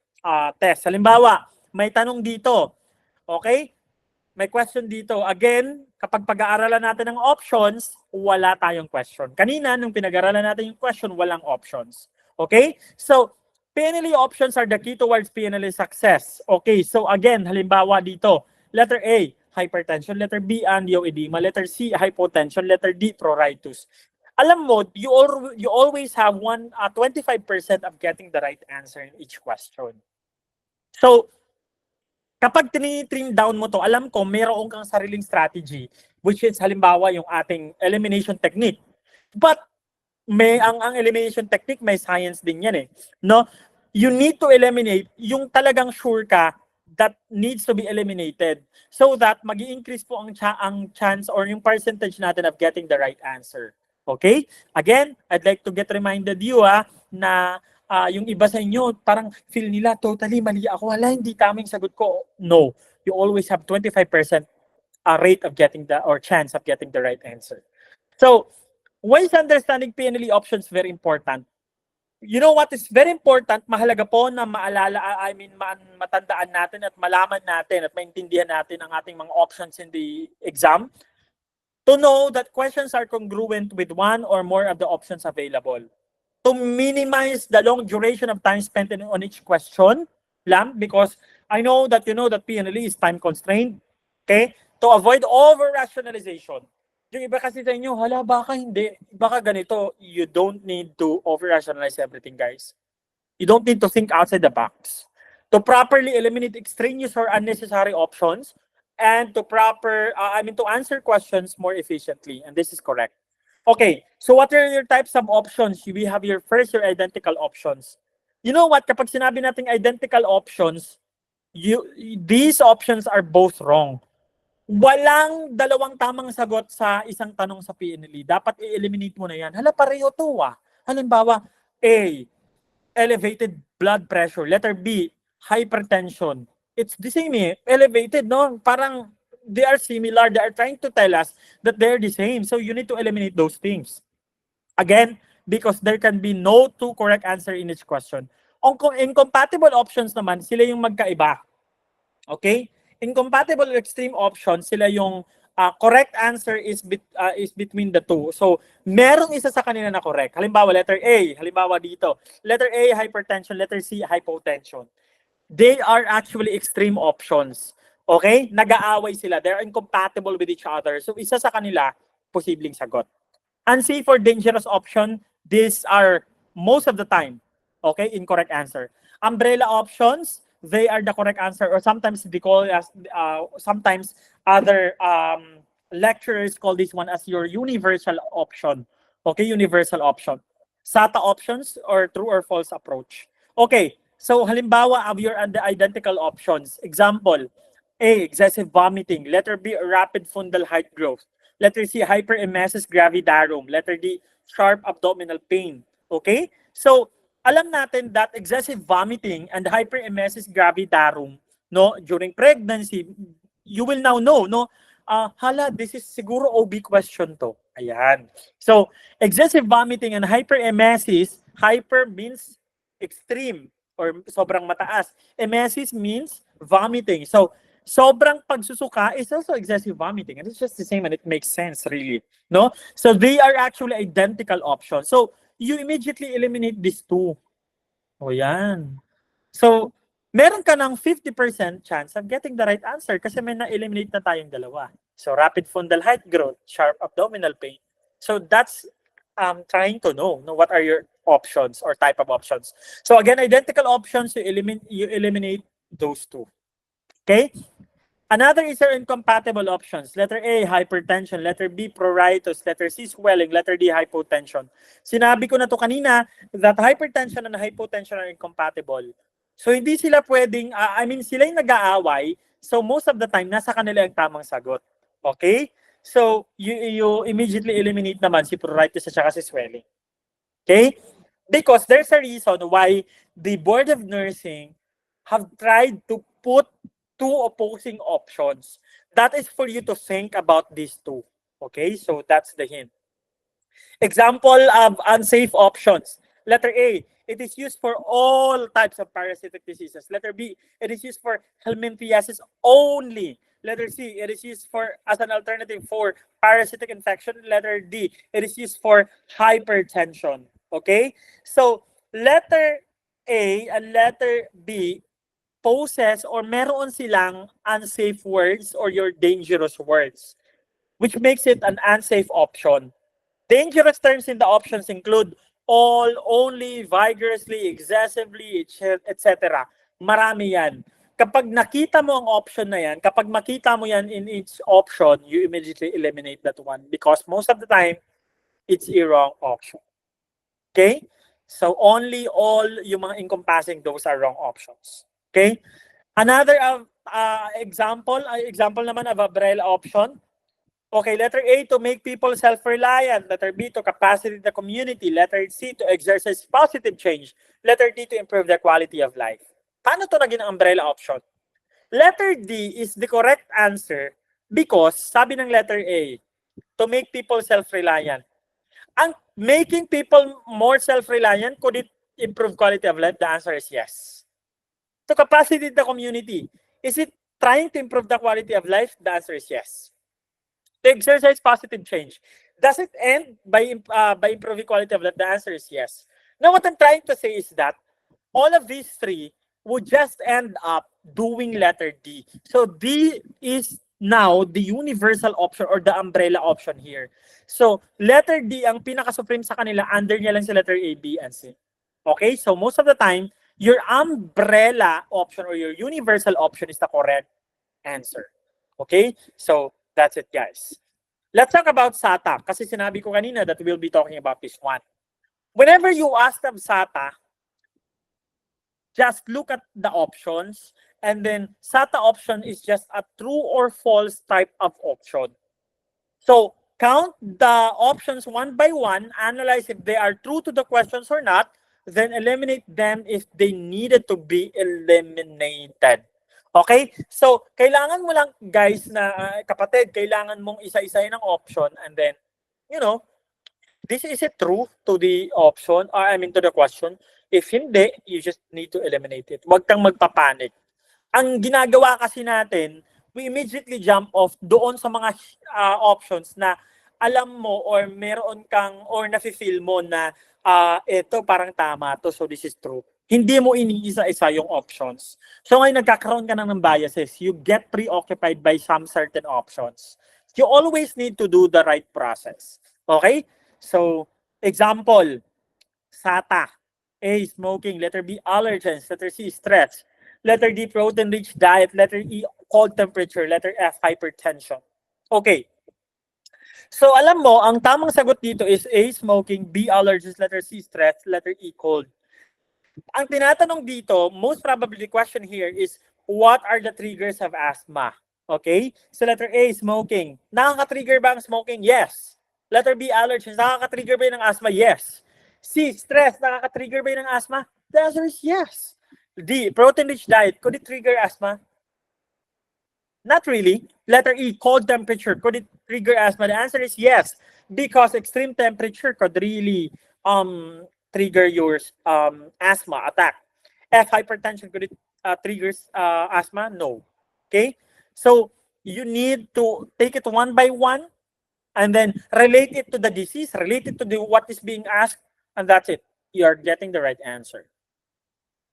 test. Halimbawa, may tanong dito. Okay? May question dito. Again, kapag pag-aaralan natin ng options, wala tayong question. Kanina, nung pinag-aaralan natin yung question, walang options. Okay? So, PNLE options are the key towards PNLE success. Okay, so again, halimbawa dito, letter A, hypertension. Letter B, angioedema. Letter C, hypotension. Letter D, pruritus. Alam mo, you always have 25% of getting the right answer in each question. So, kapag trim down mo to, alam ko, meron kang sariling strategy, which is halimbawa yung ating elimination technique. But, ang elimination technique, may science din yan no? You need to eliminate yung talagang sure ka that needs to be eliminated so that mag-i-increase po ang chance or yung percentage natin of getting the right answer. Okay? Again, I'd like to get reminded you na yung iba sa inyo, parang feel nila totally mali ako. Wala, hindi tama yung sagot ko. No. You always have 25% rate of getting or chance of getting the right answer. So, why is understanding PNLE options very important? You know what is very important? Mahalaga po na matandaan natin at malaman natin at maintindihan natin ang ating mga options in the exam. To know that questions are congruent with one or more of the options available. To minimize the long duration of time spent on each question lang, because I know that you know that PNLE is time constrained. Okay? To avoid over-rationalization. Yung iba kasi sa inyo, hala, baka hindi, baka ganito. You don't need to over-rationalize everything, guys. You don't need to think outside the box. To properly eliminate extraneous or unnecessary options, and to answer questions more efficiently. And this is correct. Okay, so what are your types of options? We have your identical options. You know what? Kapag sinabi nating identical options, these options are both wrong. Walang dalawang tamang sagot sa isang tanong sa PNLE. Dapat i-eliminate mo na yan. Hala, pareho to Halimbawa, A, elevated blood pressure. Letter B, hypertension. it's the same elevated, no? Parang they are similar. They are trying to tell us that they're the same. So you need to eliminate those things. Again, because there can be no two correct answer in each question. Ang incompatible options naman, sila yung magkaiba. Okay? Incompatible extreme options, sila yung correct answer is between the two. So, merong isa sa kanila na correct. Halimbawa, letter A. Halimbawa dito. Letter A, hypertension. Letter C, hypotension. They are actually extreme options. Okay? Nag-aaway sila. They're incompatible with each other. So, isa sa kanila, posibleng sagot. Unsafe or dangerous option, these are most of the time, okay, incorrect answer. Umbrella options, they are the correct answer, or sometimes they call as sometimes other lecturers call this one as your universal option. Okay, universal option. SATA options or true or false approach. Okay, so halimbawa of your identical options. Example, A, excessive vomiting. Letter B, rapid fundal height growth. Letter C, hyperemesis gravidarum. Letter D, sharp abdominal pain. Okay? So, alam natin that excessive vomiting and hyperemesis gravidarum, no, during pregnancy, you will now know, no, hala, this is siguro OB question to. Ayan. So, excessive vomiting and hyperemesis, hyper means extreme or sobrang mataas. Emesis means vomiting. So, sobrang pagsusuka is also excessive vomiting. And it's just the same and it makes sense, really. No? So, they are actually identical options. So, you immediately eliminate these two. O yan. So, meron ka ng 50% chance of getting the right answer kasi may na-eliminate na tayong dalawa. So, rapid fundal height growth, sharp abdominal pain. So, that's trying to know what are your options or type of options. So, again, identical options, you eliminate those two. Okay? Another is your incompatible options. Letter A, hypertension. Letter B, pruritus. Letter C, swelling. Letter D, hypotension. Sinabi ko na to kanina that hypertension and hypotension are incompatible. So, hindi sila pwedeng, sila yung nag-aaway. So, most of the time, nasa kanila yung tamang sagot. Okay? So, you immediately eliminate naman si pruritus at saka si swelling. Okay? Because there's a reason why the Board of Nursing have tried to put two opposing options. That is for you to think about these two. Okay, so that's the hint. Example of unsafe options. Letter A, it is used for all types of parasitic diseases. Letter B, it is used for helminthiasis only. Letter C, it is used for as an alternative for parasitic infection. Letter D, it is used for hypertension. Okay, so letter A and letter B poses or meron silang unsafe words or your dangerous words, which makes it an unsafe option. Dangerous terms in the options include all, only, vigorously, excessively, etc. Marami yan. Kapag nakita mo ang option na yan, kapag makita mo yan in each option, you immediately eliminate that one because most of the time, it's a wrong option. Okay? So only, all, yung mga encompassing, those are wrong options. Okay? Another example naman of umbrella option. Okay, letter A, to make people self-reliant. Letter B, to capacitate the community. Letter C, to exercise positive change. Letter D, to improve the quality of life. Paano to naging umbrella option? Letter D is the correct answer because, sabi ng letter A, to make people self-reliant. Ang making people more self-reliant, could it improve quality of life? The answer is yes. To capacitate the community, is it trying to improve the quality of life? The answer is yes. To exercise positive change, does it end by improving quality of life? The answer is yes. Now, what I'm trying to say is that all of these three would just end up doing letter D. So D is now the universal option or the umbrella option here. So letter D, ang pinaka-supreme sa kanila, under niya lang sa letter A, B, and C. Okay, so most of the time, your umbrella option or your universal option is the correct answer. Okay, so that's it, guys. Let's talk about SATA kasi sinabi ko kanina that we'll be talking about this one. Whenever you ask them SATA, just look at the options and then SATA option is just a true or false type of option. So count the options one by one, analyze if they are true to the questions or not, then eliminate them if they needed to be eliminated. Okay? So, kailangan mo lang, guys, na kapatid, kailangan mong isa-isahin ang option and then, you know, this is it true to the option, or I mean to the question. If hindi, you just need to eliminate it. Huwag kang magpapanik. Ang ginagawa kasi natin, we immediately jump off doon sa mga options na alam mo or meron kang or nafe-feel mo na ito parang tama to, so this is true. Hindi mo iniisa-isa yung options. So ngayon nagkakaroon ka ng biases. You get preoccupied by some certain options. You always need to do the right process. Okay? So, example, SATA. A, smoking. Letter B, allergens. Letter C, stress. Letter D, protein-rich diet. Letter E, cold temperature. Letter F, hypertension. Okay. So, alam mo, ang tamang sagot dito is A, smoking. B, allergens. Letter C, stress. Letter E, cold. Ang tinatanong dito, most probably the question here is, what are the triggers of asthma? Okay? So, letter A, smoking. Nakaka-trigger ba ang smoking? Yes. Letter B, allergens. Nakaka-trigger ba yun ng asthma? Yes. C, stress. Nakaka-trigger ba yun ng asthma? The answer is yes. D, protein-rich diet. Could it trigger asthma? Not really. Letter E, cold temperature. Could it trigger asthma? The answer is yes. Because extreme temperature could really trigger your asthma attack. F, hypertension. Could it triggers asthma? No. Okay? So, you need to take it one by one and then relate it to the disease, relate it to what is being asked, and that's it. You are getting the right answer.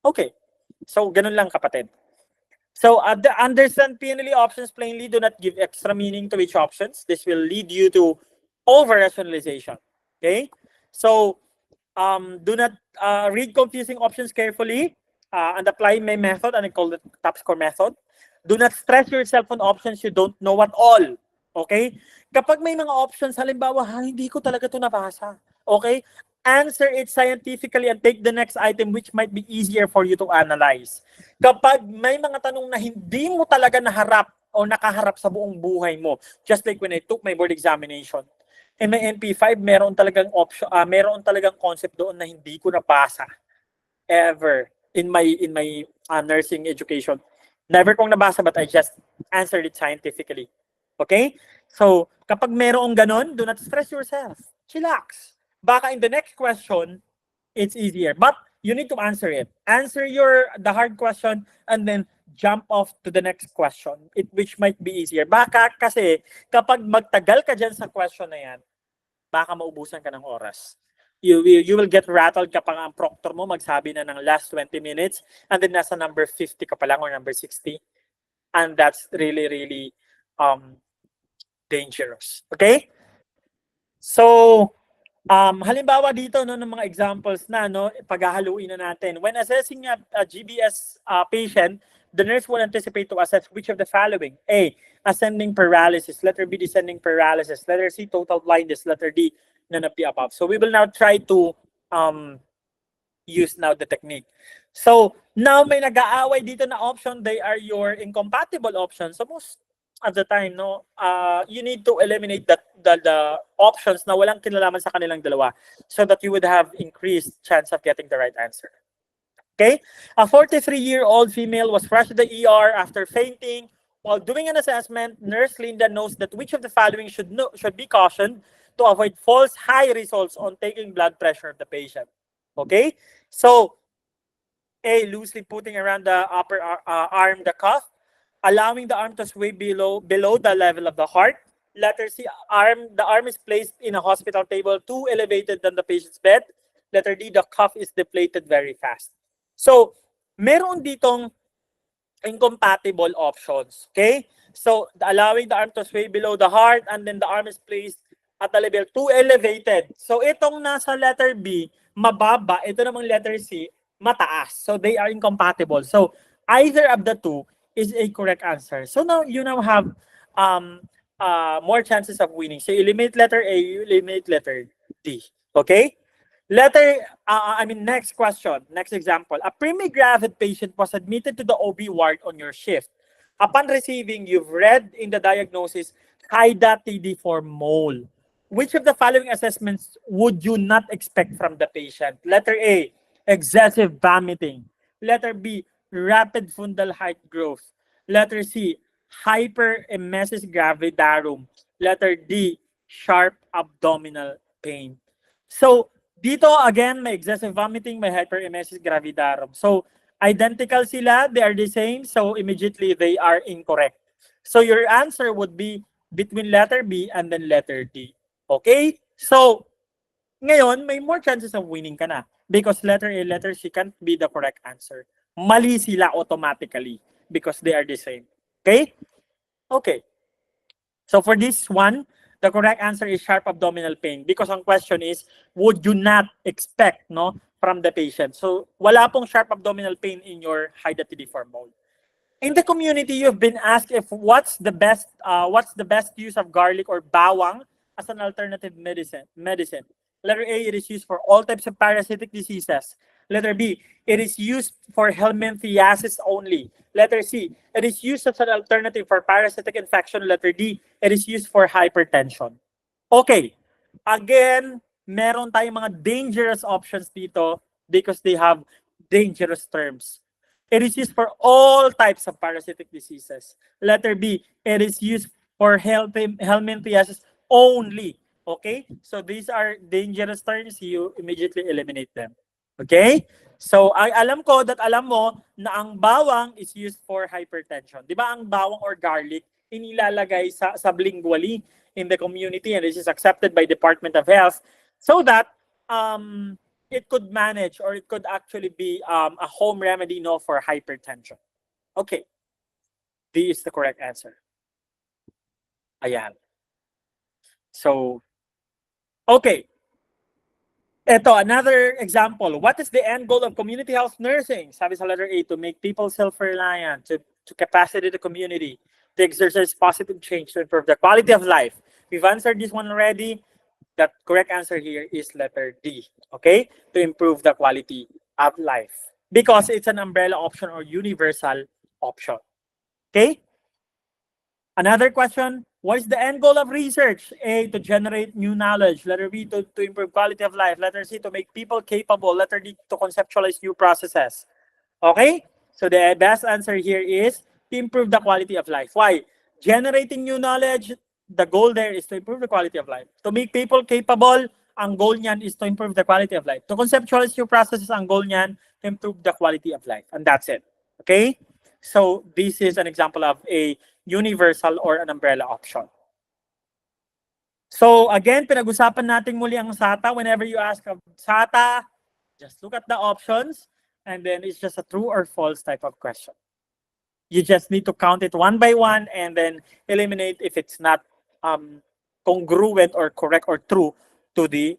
Okay. So, ganun lang, kapatid. So, understand PNLE options plainly. Do not give extra meaning to each options. This will lead you to over-rationalization. Okay? So, do not read confusing options carefully and apply my method, and I call it top score method. Do not stress yourself on options you don't know at all. Okay? Kapag may mga options, halimbawa, hindi ko talaga ito nabasa. Okay? Answer it scientifically and take the next item which might be easier for you to analyze. Kapag may mga tanong na hindi mo talaga naharap o nakaharap sa buong buhay mo, just like when I took my board examination, in my NP5, meron talagang option, meron talagang concept doon na hindi ko nabasa ever in my nursing education. Never kong nabasa, but I just answered it scientifically. Okay? So, kapag merong ganon, do not stress yourself. Chillax. Baka in the next question, it's easier. But you need to answer it. Answer the hard question and then jump off to the next question, which might be easier. Baka kasi kapag magtagal ka dyan sa question na yan, baka maubusan ka ng oras. You will get rattled kapag ang proctor mo magsabi na ng last 20 minutes and then nasa number 50 ka pa lang or number 60. And that's really, really dangerous. Okay? So, halimbawa dito ng mga examples na paghahaluin na natin. When assessing a GBS patient, the nurse will anticipate to assess which of the following: A, ascending paralysis. Letter B, descending paralysis. Letter C, total blindness. Letter D, none of the above. So we will now try to use now the technique. So now may nag-aaway dito na option. They are your incompatible options. So most at the time, you need to eliminate the options na walang kinalaman sa kanilang dalawa so that you would have increased chance of getting the right answer. Okay? A 43-year-old female was rushed to the ER after fainting. While doing an assessment, Nurse Linda knows that which of the following should be cautioned to avoid false high results on taking blood pressure of the patient. Okay? So, A, loosely putting around the upper arm the cuff, allowing the arm to sway below the level of the heart. Letter C, the arm is placed in a hospital table too elevated than the patient's bed. Letter D, the cuff is deflated very fast. So, meron ditong incompatible options. Okay? So, allowing the arm to sway below the heart and then the arm is placed at a level too elevated. So, itong nasa letter B, mababa. Ito namang letter C, mataas. So, they are incompatible. So, either of the two is a correct answer. So now you now have more chances of winning. So you eliminate letter A, you eliminate letter D. Okay? Next question, next example. A primi-gravid patient was admitted to the OB ward on your shift. Upon receiving, you've read in the diagnosis, HIDA-TD4 mole. Which of the following assessments would you not expect from the patient? Letter A, excessive vomiting. Letter B, rapid fundal height growth. Letter C, hyperemesis gravidarum. Letter D, sharp abdominal pain. So, dito again, may excessive vomiting, may hyperemesis gravidarum. So, identical sila, they are the same, so immediately they are incorrect. So, your answer would be between letter B and then letter D. Okay? So, ngayon, may more chances of winning ka na. Because letter A, letter C can't be the correct answer. Mali sila automatically because they are the same. Okay? Okay. So for this one, the correct answer is sharp abdominal pain because ang question is, would you not expect from the patient? So wala pong sharp abdominal pain in your hydatidiform mode. In the community, you've been asked if what's the best use of garlic or bawang as an alternative medicine. Letter A, it is used for all types of parasitic diseases. Letter B, it is used for helminthiasis only. Letter C, it is used as an alternative for parasitic infection. Letter D, it is used for hypertension. Okay. Again, meron tayong mga dangerous options dito because they have dangerous terms. It is used for all types of parasitic diseases. Letter B, it is used for helminthiasis only. Okay? So these are dangerous terms. You immediately eliminate them. Okay? So alam ko that alam mo na ang bawang is used for hypertension. Di ba ang bawang or garlic inilalagay sa sublingually in the community and this is accepted by Department of Health so that it could manage or it could actually be a home remedy for hypertension. Okay. D is the correct answer. Ayan. So, okay. Ito, another example. What is the end goal of community health nursing? Sabi sa letter A, to make people self-reliant, to capacity the community, to exercise positive change, to improve the quality of life. We've answered this one already. The correct answer here is letter D, okay? To improve the quality of life. Because it's an umbrella option or universal option. Okay? Another question, what is the end goal of research? A, to generate new knowledge. Letter B, to improve quality of life. Letter C, to make people capable. Letter D, to conceptualize new processes. Okay? So the best answer here is to improve the quality of life. Why? Generating new knowledge, the goal there is to improve the quality of life. To make people capable, ang goal niyan is to improve the quality of life. To conceptualize new processes, ang goal niyan to improve the quality of life. And that's it. Okay? So this is an example of a universal or an umbrella option. So again, pinag-usapan natin muli ang SATA. Whenever you ask of SATA, just look at the options and then it's just a true or false type of question. You just need to count it one by one and then eliminate if it's not congruent or correct or true to the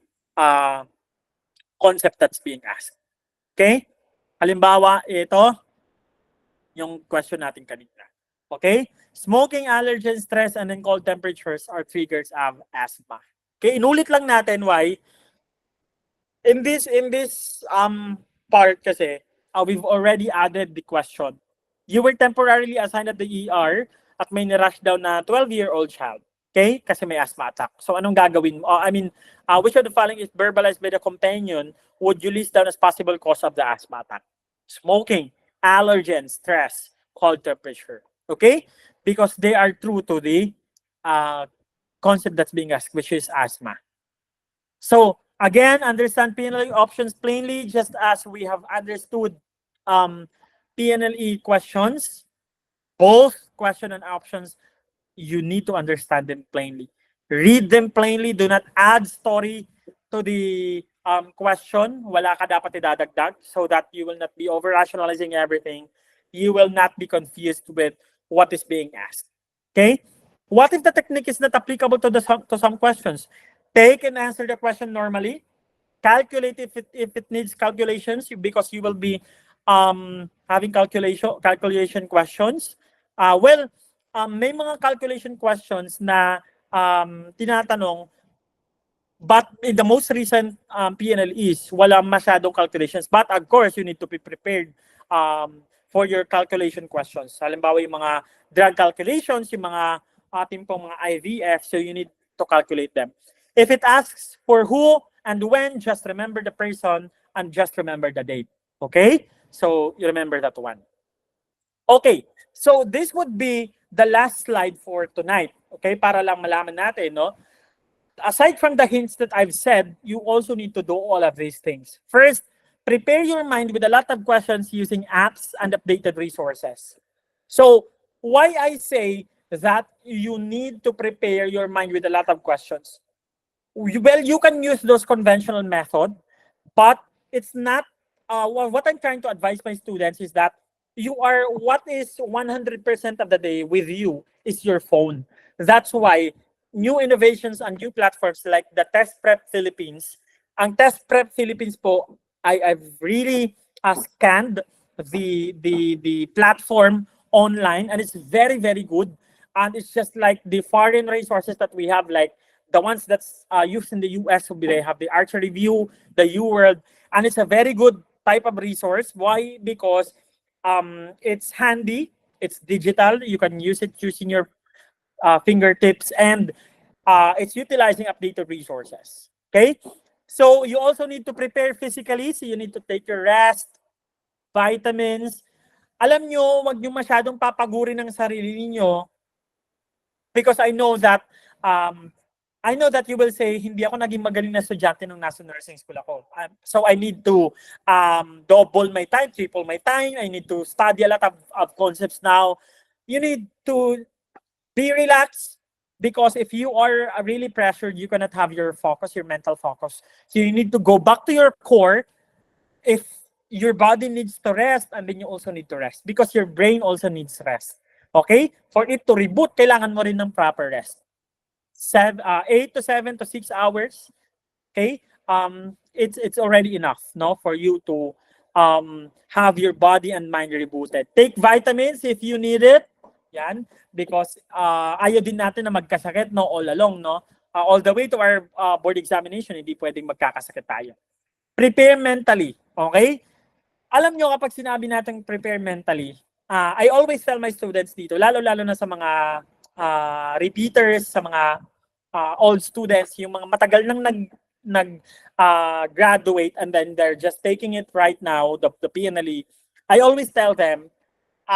concept that's being asked. Okay? Halimbawa, ito yung question natin kanina. Okay? Smoking, allergens, stress, and then cold temperatures are triggers of asthma. Okay, inulit lang natin why. In this part kasi, we've already added the question. You were temporarily assigned at the ER at may nirush down na 12-year-old child. Okay? Kasi may asthma attack. So anong gagawin mo? Which of the following is verbalized by the companion would you list down as possible cause of the asthma attack? Smoking, allergens, stress, cold temperature. Okay? Because they are true to the concept that's being asked, which is asthma. So, again, understand PNLE options plainly, just as we have understood PNLE questions. Both question and options, you need to understand them plainly. Read them plainly. Do not add story to the question. Wala ka dapat idadagdag so that you will not be over-rationalizing everything. You will not be confused with what is being asked. Okay? What if the technique is not applicable to some questions? Take and answer the question normally. Calculate if it needs calculations because you will be having calculation questions. May mga calculation questions na tinatanong, but in the most recent PNLEs, wala masyadong calculations. But of course, you need to be prepared for your calculation questions. Halimbawa, yung mga drug calculations, yung mga ating pong mga IVF, so you need to calculate them. If it asks for who and when, just remember the person and just remember the date. Okay? So you remember that one. Okay. So this would be the last slide for tonight. Okay, para lang malaman natin, no? Aside from the hints that I've said, you also need to do all of these things. First, prepare your mind with a lot of questions using apps and updated resources. So, why I say that you need to prepare your mind with a lot of questions? Well, you can use those conventional method, but it's not, what I'm trying to advise my students is that what is 100% of the day with you is your phone. That's why new innovations and new platforms like the Test Prep Philippines, ang Test Prep Philippines po, I've really scanned the platform online, and it's very, very good. And it's just like the foreign resources that we have, like the ones that's used in the US, they have the Archer Review, the U World, and it's a very good type of resource. Why? Because it's handy, it's digital, you can use it using your fingertips, and it's utilizing updated resources. Okay? So you also need to prepare physically, so you need to take your rest, vitamins. Alam nyo, wag nyo masyadong papagurin ng sarili niyo, because I know that you will say, hindi ako naging magaling na estudyante nung nasa nursing school ako. So I need to double my time, triple my time. I need to study a lot of concepts now. You need to be relaxed, because if you are really pressured, you cannot have your focus, your mental focus. So you need to go back to your core. If your body needs to rest, and then you also need to rest, because your brain also needs rest. Okay? For it to reboot, kailangan mo rin ng proper rest. 8 to 7 to 6 hours. Okay? It's already enough, no, for you to have your body and mind rebooted. Take vitamins if you need it. Yan, because ayaw din natin na magkasakit, no, all along, no. All the way to our board examination, hindi pwedeng magkakasakit tayo. Prepare mentally, okay? Alam nyo, kapag sinabi natin prepare mentally, I always tell my students dito, lalo-lalo na sa mga repeaters, sa mga old students, yung mga matagal nang graduate, and then they're just taking it right now, the PNLE. I always tell them,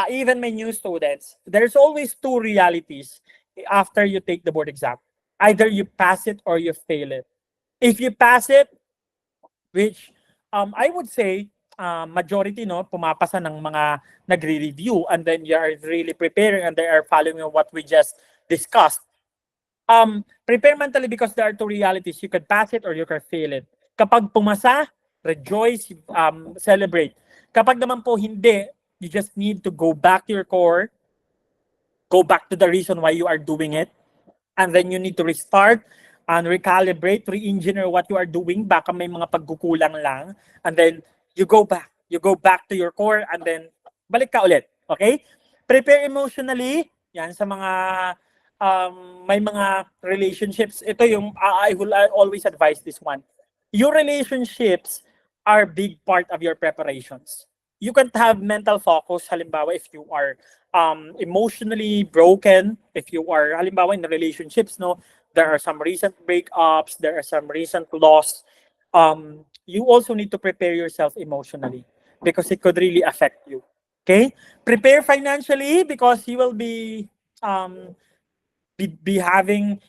even my new students, there's always two realities after you take the board exam. Either you pass it or you fail it. If you pass it, which I would say majority, no, pumapasa ng mga nagre-review, and then you are really preparing and they are following what we just discussed. Prepare mentally, because there are two realities. You could pass it or you could fail it. Kapag pumasa, rejoice, celebrate. Kapag naman po hindi, you just need to go back to your core, go back to the reason why you are doing it, and then you need to restart and recalibrate, re-engineer what you are doing. Baka may mga pagkukulang lang, and then you go back to your core, and then balik ka ulit. Okay? Prepare emotionally. Yan, sa mga may mga relationships. Ito yung I will always advise this one. Your relationships are big part of your preparations. You can't have mental focus, halimbawa, if you are emotionally broken, if you are, halimbawa, in the relationships, no, there are some recent breakups, there are some recent loss. You also need to prepare yourself emotionally, because it could really affect you. Okay? Prepare financially, because you will be having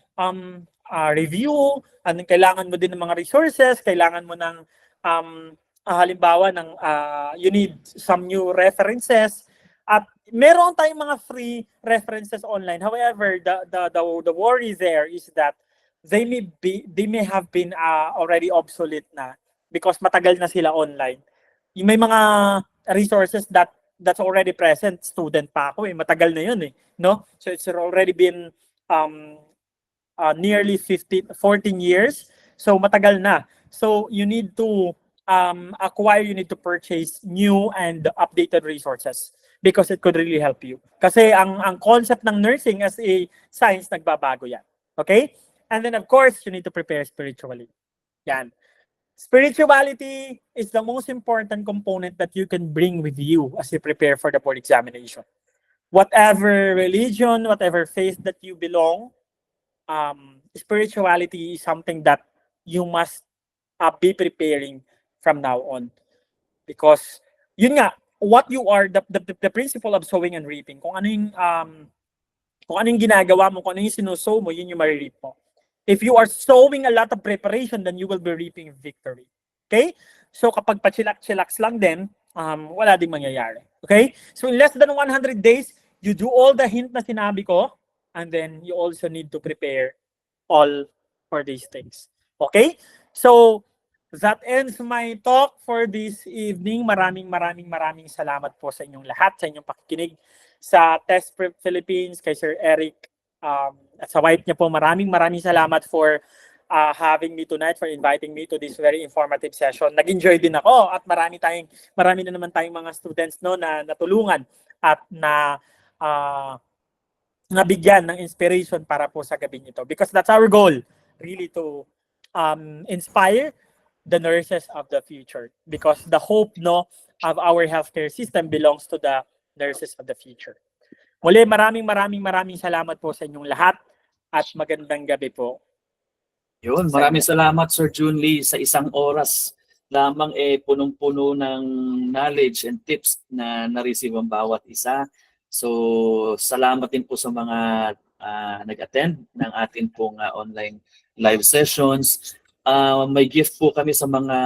review, and kailangan mo din ng mga resources, kailangan mo ng halimbawa ng you need some new references, at meron tayong mga free references online. However, the worry there is that they may have been already obsolete na, because matagal na sila online. May mga resources that's already present, student pa ako, matagal na yun, no? So it's already been nearly 14 years. So matagal na. So you need to you need to purchase new and updated resources, because it could really help you. Kasi ang concept ng nursing as a science, nagbabago yan. Okay? And then of course, you need to prepare spiritually. Yan. Spirituality is the most important component that you can bring with you as you prepare for the board examination. Whatever religion, whatever faith that you belong, spirituality is something that you must be preparing from now on. Because, yun nga, what you are, the principle of sowing and reaping. Kung ano yung ginagawa mo, kung ano yung sinusow mo, yun yung marireap mo. If you are sowing a lot of preparation, then you will be reaping victory. Okay? So kapag pachilak-chilaks lang din, wala ding mangyayari. Okay? So in less than 100 days, you do all the hint na sinabi ko, and then you also need to prepare all for these things. Okay? So that ends my talk for this evening. Maraming salamat po sa inyong lahat, sa inyong pakikinig sa Test Prep Philippines, kay Sir Eric, at sa wife niya po. Maraming salamat for having me tonight, for inviting me to this very informative session. Nag-enjoy din ako at marami na naman tayong mga students no na natulungan at na nabigyan ng inspiration para po sa gabi nito, because that's our goal, really, to inspire the nurses of the future, because the hope no of our healthcare system belongs to the nurses of the future. Muli, maraming salamat po sa inyong lahat at magandang gabi po. Yun, maraming salamat Sir Junlee, sa isang oras lamang punong-puno ng knowledge and tips na na-receive ang bawat isa. So salamat din po sa mga nag-attend ng atin pong online live sessions. May gift po kami sa mga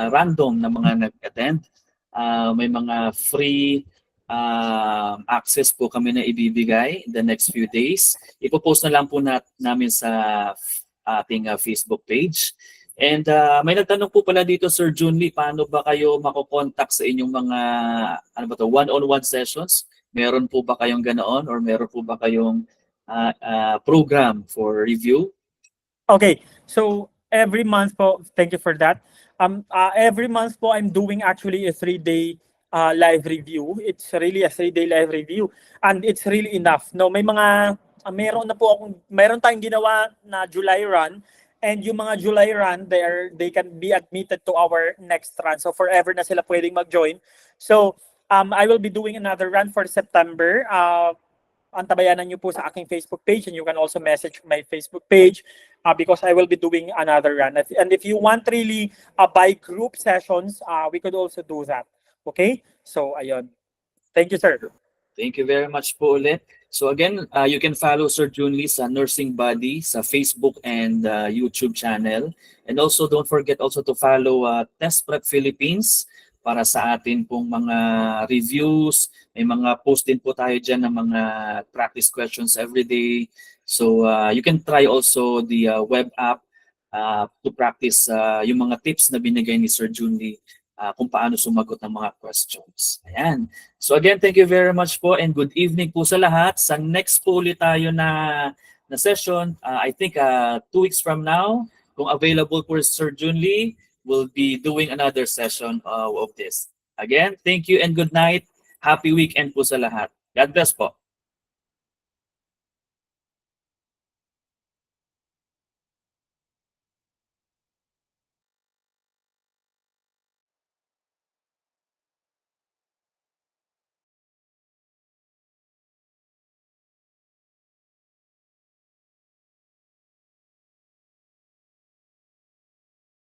random na mga nag-attend. May mga free access po kami na ibibigay in the next few days. Ipopost na lang po namin sa ating Facebook page. And may nagtanong po pala dito, Sir Junlee, paano ba kayo makokontak sa inyong mga one-on-one sessions? Meron po ba kayong ganoon, or meron po ba kayong program for review? Okay, so every month po, thank you for that. Every month po, I'm doing actually a 3-day live review. It's really a 3-day live review, and it's really enough. No, may mga meron tayong ginawa na July run, and yung mga July run, they can be admitted to our next run. So forever na sila pwedeng mag-join. So I will be doing another run for September. Antabayanan niyo po sa aking Facebook page, and you can also message my Facebook page because I will be doing another run. And if you want really by group sessions, we could also do that. Okay? So, ayun. Thank you, sir. Thank you very much po ulit. So again, you can follow Sir Junlee sa Nursing Buddy sa Facebook and YouTube channel. And also, don't forget also to follow Test Prep Philippines para sa atin pong mga reviews. May mga post din po tayo dyan ng mga practice questions every day. So you can try also the web app to practice yung mga tips na binigay ni Sir Junlee kung paano sumagot ng mga questions. Ayan. So again, thank you very much po and good evening po sa lahat. Sa next po ulit tayo na session, I think 2 weeks from now, kung available po Sir Junlee, we'll be doing another session of this. Again, thank you and good night. Happy weekend po sa lahat. God bless po.